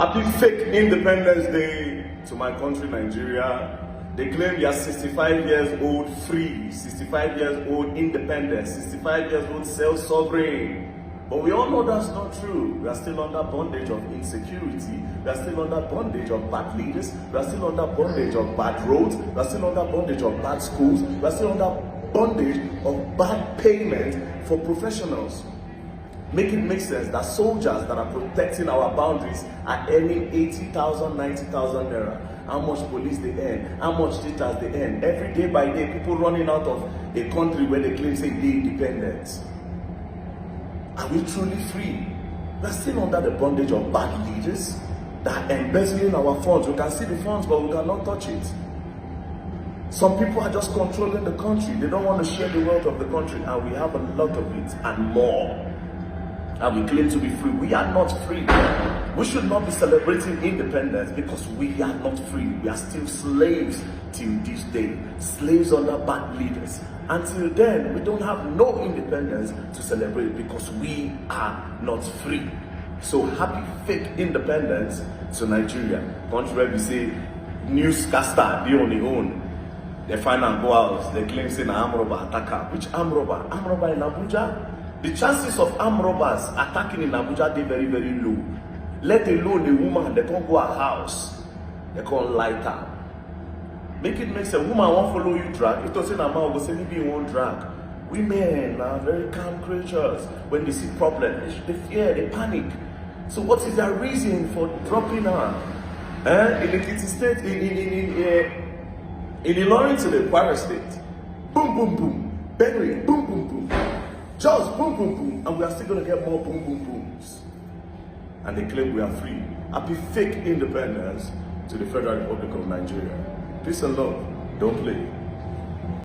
Happy fake Independence Day to my country, Nigeria. They claim we are 65 years old free, 65 years old independent, 65 years old self-sovereign. But we all know that's not true. We are still under bondage of insecurity. We are still under bondage of bad leaders. We are still under bondage of bad roads. We are still under bondage of bad schools. We are still under bondage of bad payment for professionals. Make it make sense that soldiers that are protecting our boundaries are earning 80,000, 90,000 naira. How much police they earn, how much teachers they earn. Every day by day, people running out of a country where they claim say they independent. Are we truly free? We are still under the bondage of bad leaders that are embezzling our funds. We can see the funds, but we cannot touch it. Some people are just controlling the country. They don't want to share the wealth of the country, and we have a lot of it and more. And we claim to be free. We are not free. We should not be celebrating independence because we are not free. We are still slaves till this day. Slaves under bad leaders. Until then, we don't have no independence to celebrate because we are not free. So happy fake independence to Nigeria. Country where we say newscaster, they on their own. They find and go out. They claim say na arm robber attacker. Which arm robber? Arm robber in Abuja? The chances of armed robbers attacking in Abuja are very, very low. Let alone the woman, they can't go her house. They can't light her. Make it make sense. Woman won't follow you drag. If you say a man will say maybe you won't drag. Women are very calm creatures. When they see problems, they fear, they panic. So what is their reason for dropping her? In Ekiti State, in Ilorin to the Kwara State. Boom, boom, boom. Benue, boom, boom, boom. Just boom, boom, boom, and we are still going to get more boom, boom, booms. And they claim we are free. Happy fake independence to the Federal Republic of Nigeria. Peace and love. Don't play.